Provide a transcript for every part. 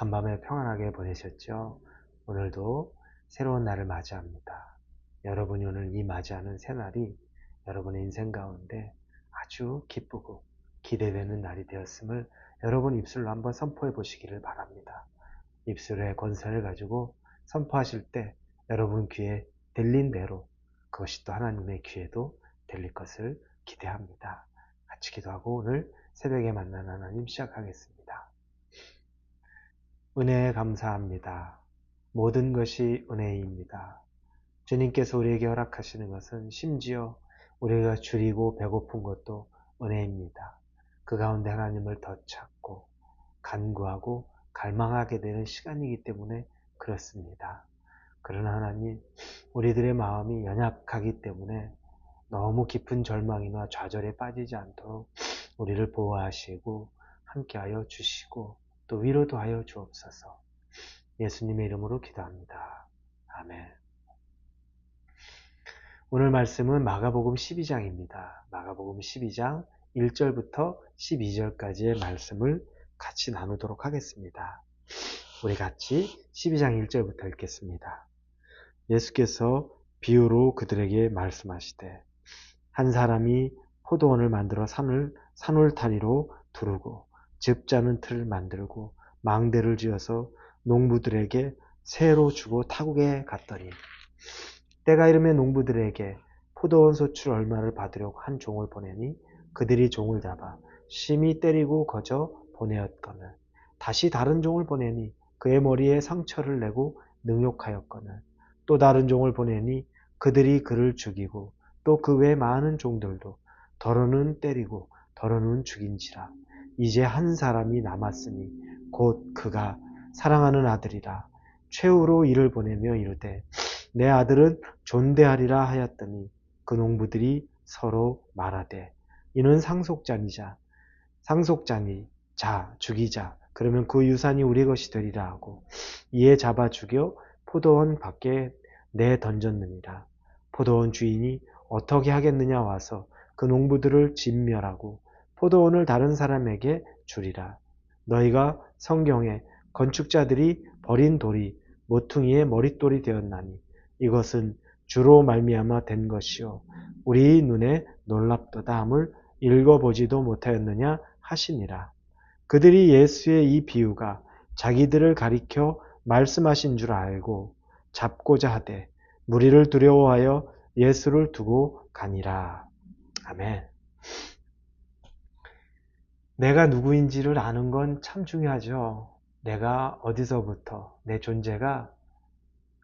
간밤에 평안하게 보내셨죠? 오늘도 새로운 날을 맞이합니다. 여러분이 오늘 이 맞이하는 새날이 여러분의 인생 가운데 아주 기쁘고 기대되는 날이 되었음을 여러분 입술로 한번 선포해 보시기를 바랍니다. 입술의 권세를 가지고 선포하실 때 여러분 귀에 들린 대로 그것이 또 하나님의 귀에도 들릴 것을 기대합니다. 같이 기도하고 오늘 새벽에 만난 하나님 시작하겠습니다. 은혜에 감사합니다. 모든 것이 은혜입니다. 주님께서 우리에게 허락하시는 것은 심지어 우리가 줄이고 배고픈 것도 은혜입니다. 그 가운데 하나님을 더 찾고 간구하고 갈망하게 되는 시간이기 때문에 그렇습니다. 그러나 하나님, 우리들의 마음이 연약하기 때문에 너무 깊은 절망이나 좌절에 빠지지 않도록 우리를 보호하시고 함께하여 주시고 또 위로도 하여 주옵소서. 예수님의 이름으로 기도합니다. 아멘. 오늘 말씀은 마가복음 12장입니다. 마가복음 12장 1절부터 12절까지의 말씀을 같이 나누도록 하겠습니다. 우리 같이 12장 1절부터 읽겠습니다. 예수께서 비유로 그들에게 말씀하시되 한 사람이 포도원을 만들어 산울타리로 두르고 즙 짜는 틀을 만들고 망대를 지어서 농부들에게 새로 주고 타국에 갔더니 때가 이르매 농부들에게 포도원 소출 얼마를 받으려고 한 종을 보내니 그들이 종을 잡아 심히 때리고 거저 보내었거늘 다시 다른 종을 보내니 그의 머리에 상처를 내고 능욕하였거늘 또 다른 종을 보내니 그들이 그를 죽이고 또 그 외 많은 종들도 더러는 때리고 더러는 죽인지라 이제 한 사람이 남았으니 곧 그가 사랑하는 아들이라 최후로 이를 보내며 이르되 내 아들은 존대하리라 하였더니 그 농부들이 서로 말하되 이는 상속자니 자 죽이자 그러면 그 유산이 우리 것이 되리라 하고 이에 잡아 죽여 포도원 밖에 내던졌느니라. 포도원 주인이 어떻게 하겠느냐 와서 그 농부들을 진멸하고 포도원을 다른 사람에게 주리라. 너희가 성경에 건축자들이 버린 돌이 모퉁이의 머릿돌이 되었나니 이것은 주로 말미암아 된 것이요 우리 눈에 놀랍도다 함을 읽어보지도 못하였느냐 하시니라. 그들이 예수의 이 비유가 자기들을 가리켜 말씀하신 줄 알고 잡고자 하되 무리를 두려워하여 예수를 두고 가니라. 아멘. 내가 누구인지를 아는 건 참 중요하죠. 내가 어디서부터, 내 존재가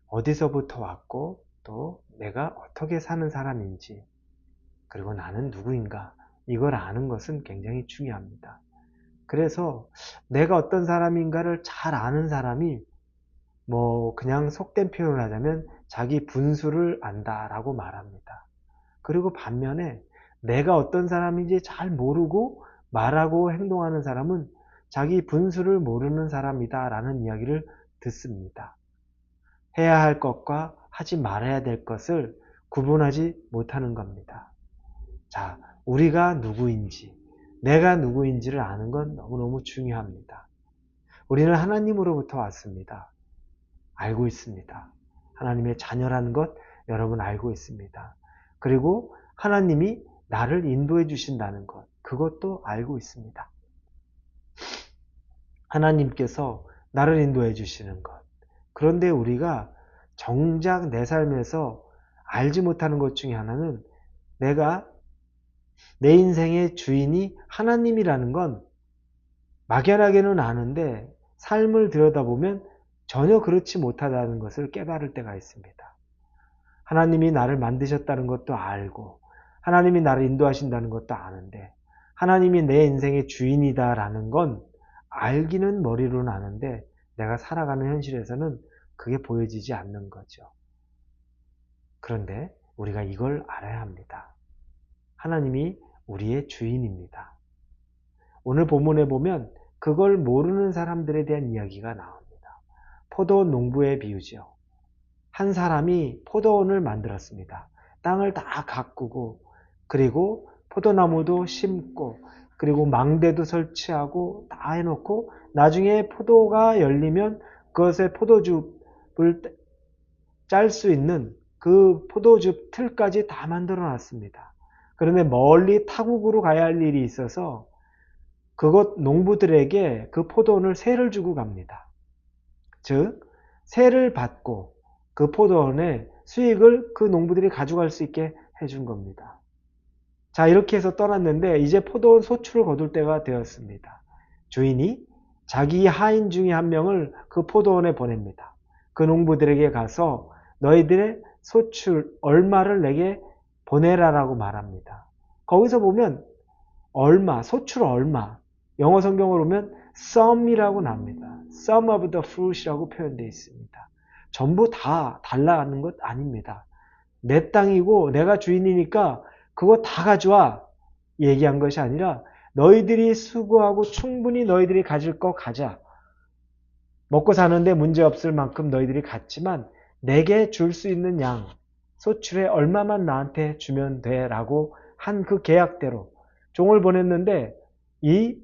어디서부터 왔고 또 내가 어떻게 사는 사람인지 그리고 나는 누구인가 이걸 아는 것은 굉장히 중요합니다. 그래서 내가 어떤 사람인가를 잘 아는 사람이 그냥 속된 표현을 하자면 자기 분수를 안다라고 말합니다. 그리고 반면에 내가 어떤 사람인지 잘 모르고 말하고 행동하는 사람은 자기 분수를 모르는 사람이다라는 이야기를 듣습니다. 해야 할 것과 하지 말아야 될 것을 구분하지 못하는 겁니다. 자, 우리가 누구인지, 내가 누구인지를 아는 건 너무너무 중요합니다. 우리는 하나님으로부터 왔습니다. 알고 있습니다. 하나님의 자녀라는 것 여러분 알고 있습니다. 그리고 하나님이 나를 인도해 주신다는 것, 그것도 알고 있습니다. 하나님께서 나를 인도해 주시는 것. 그런데 우리가 정작 내 삶에서 알지 못하는 것 중에 하나는 내가 내 인생의 주인이 하나님이라는 건 막연하게는 아는데 삶을 들여다보면 전혀 그렇지 못하다는 것을 깨달을 때가 있습니다. 하나님이 나를 만드셨다는 것도 알고 하나님이 나를 인도하신다는 것도 아는데 하나님이 내 인생의 주인이다라는 건 알기는 머리로는 아는데 내가 살아가는 현실에서는 그게 보여지지 않는 거죠. 그런데 우리가 이걸 알아야 합니다. 하나님이 우리의 주인입니다. 오늘 본문에 보면 그걸 모르는 사람들에 대한 이야기가 나옵니다. 포도원 농부의 비유죠. 한 사람이 포도원을 만들었습니다. 땅을 다 가꾸고 그리고 포도나무도 심고 그리고 망대도 설치하고 다 해놓고 나중에 포도가 열리면 그것의 포도즙을 짤 수 있는 그 포도즙 틀까지 다 만들어 놨습니다. 그런데 멀리 타국으로 가야 할 일이 있어서 그곳 농부들에게 그 포도원을 세를 주고 갑니다. 즉 세를 받고 그 포도원의 수익을 그 농부들이 가져갈 수 있게 해준 겁니다. 자, 이렇게 해서 떠났는데 이제 포도원 소출을 거둘 때가 되었습니다. 주인이 자기 하인 중에 한 명을 그 포도원에 보냅니다. 그 농부들에게 가서 너희들의 소출 얼마를 내게 보내라라고 말합니다. 거기서 보면 얼마, 소출 얼마, 영어 성경으로 보면 sum이라고 나옵니다. Some of the fruit이라고 표현되어 있습니다. 전부 다 달라는 것 아닙니다. 내 땅이고 내가 주인이니까 그거 다 가져와 얘기한 것이 아니라 너희들이 수고하고 충분히 너희들이 가질 거 가자. 먹고 사는데 문제없을 만큼 너희들이 갖지만 내게 줄 수 있는 양, 소출에 얼마만 나한테 주면 돼 라고 한 그 계약대로 종을 보냈는데 이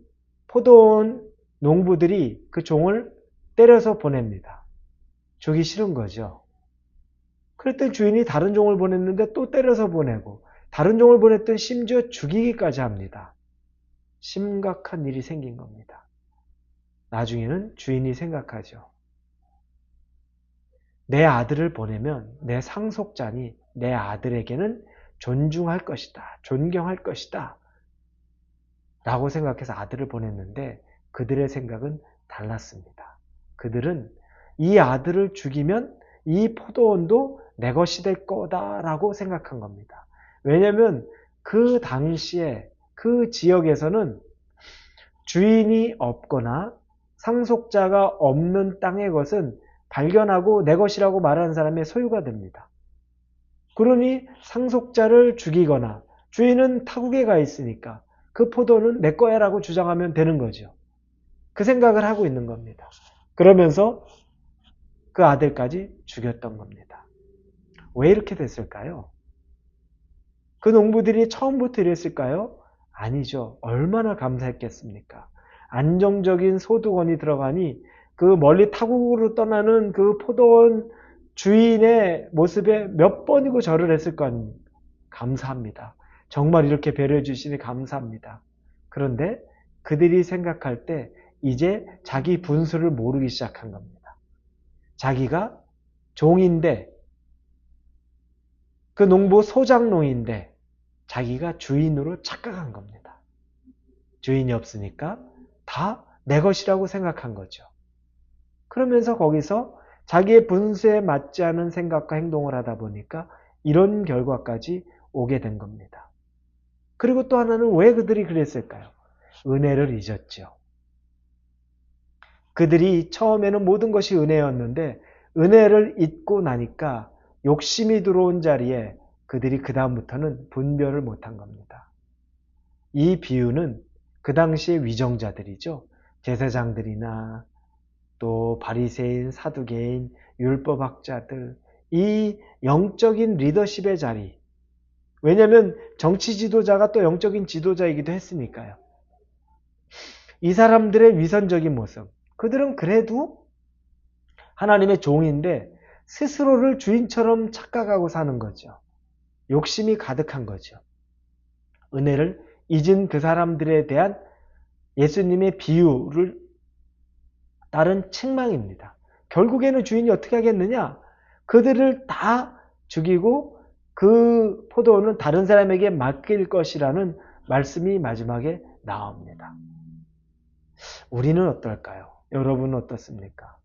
포도원 농부들이 그 종을 때려서 보냅니다. 주기 싫은 거죠. 그랬더니 주인이 다른 종을 보냈는데 또 때려서 보내고 다른 종을 보냈더니 심지어 죽이기까지 합니다. 심각한 일이 생긴 겁니다. 나중에는 주인이 생각하죠. 내 아들을 보내면 내 상속자니 내 아들에게는 존중할 것이다. 존경할 것이다. 라고 생각해서 아들을 보냈는데 그들의 생각은 달랐습니다. 그들은 이 아들을 죽이면 이 포도원도 내 것이 될 거다라고 생각한 겁니다. 왜냐하면 그 당시에 그 지역에서는 주인이 없거나 상속자가 없는 땅의 것은 발견하고 내 것이라고 말하는 사람의 소유가 됩니다. 그러니 상속자를 죽이거나 주인은 타국에 가 있으니까 그 포도는 내 거야 라고 주장하면 되는 거죠. 그 생각을 하고 있는 겁니다. 그러면서 그 아들까지 죽였던 겁니다. 왜 이렇게 됐을까요? 그 농부들이 처음부터 이랬을까요? 아니죠. 얼마나 감사했겠습니까? 안정적인 소득원이 들어가니 그 멀리 타국으로 떠나는 그 포도원 주인의 모습에 몇 번이고 절을 했을 거 아닙니까? 감사합니다. 정말 이렇게 배려해 주시니 감사합니다. 그런데 그들이 생각할 때 이제 자기 분수를 모르기 시작한 겁니다. 자기가 종인데 그 농부 소장농인데 자기가 주인으로 착각한 겁니다. 주인이 없으니까 다 내 것이라고 생각한 거죠. 그러면서 거기서 자기의 분수에 맞지 않은 생각과 행동을 하다 보니까 이런 결과까지 오게 된 겁니다. 그리고 또 하나는 왜 그들이 그랬을까요? 은혜를 잊었죠. 그들이 처음에는 모든 것이 은혜였는데 은혜를 잊고 나니까 욕심이 들어온 자리에 그들이 그 다음부터는 분별을 못한 겁니다. 이 비유는 그 당시의 위정자들이죠. 제사장들이나 또 바리새인, 사두개인, 율법학자들, 이 영적인 리더십의 자리. 왜냐하면 정치 지도자가 또 영적인 지도자이기도 했으니까요. 이 사람들의 위선적인 모습. 그들은 그래도 하나님의 종인데 스스로를 주인처럼 착각하고 사는 거죠. 욕심이 가득한 거죠. 은혜를 잊은 그 사람들에 대한 예수님의 비유를 따른 책망입니다. 결국에는 주인이 어떻게 하겠느냐? 그들을 다 죽이고 그 포도원은 다른 사람에게 맡길 것이라는 말씀이 마지막에 나옵니다. 우리는 어떨까요? 여러분은 어떻습니까?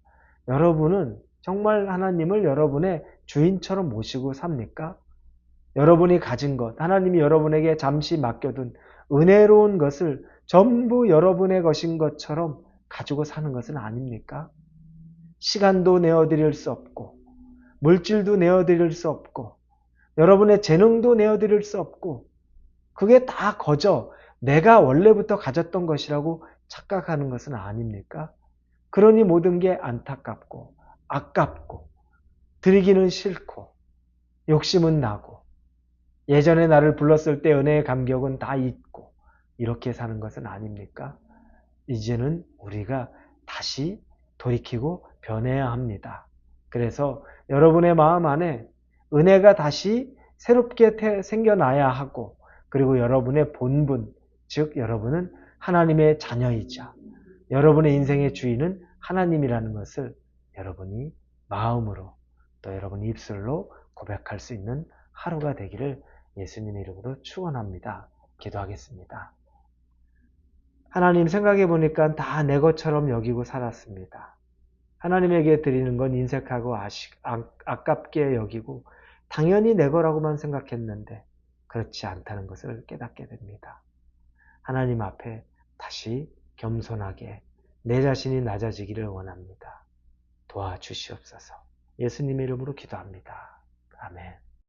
여러분은 정말 하나님을 여러분의 주인처럼 모시고 삽니까? 여러분이 가진 것, 하나님이 여러분에게 잠시 맡겨둔 은혜로운 것을 전부 여러분의 것인 것처럼 가지고 사는 것은 아닙니까? 시간도 내어드릴 수 없고 물질도 내어드릴 수 없고 여러분의 재능도 내어드릴 수 없고 그게 다 거저 내가 원래부터 가졌던 것이라고 착각하는 것은 아닙니까? 그러니 모든 게 안타깝고 아깝고 드리기는 싫고 욕심은 나고 예전에 나를 불렀을 때 은혜의 감격은 다 잊고 이렇게 사는 것은 아닙니까? 이제는 우리가 다시 돌이키고 변해야 합니다. 그래서 여러분의 마음 안에 은혜가 다시 새롭게 생겨나야 하고, 그리고 여러분의 본분, 즉 여러분은 하나님의 자녀이자 여러분의 인생의 주인은 하나님이라는 것을 여러분이 마음으로 또 여러분의 입술로 고백할 수 있는 하루가 되기를 예수님의 이름으로 축원합니다. 기도하겠습니다. 하나님, 생각해 보니까 다 내 것처럼 여기고 살았습니다. 하나님에게 드리는 건 인색하고 아깝게 여기고 당연히 내 거라고만 생각했는데 그렇지 않다는 것을 깨닫게 됩니다. 하나님 앞에 다시 겸손하게 내 자신이 낮아지기를 원합니다. 도와주시옵소서. 예수님의 이름으로 기도합니다. 아멘.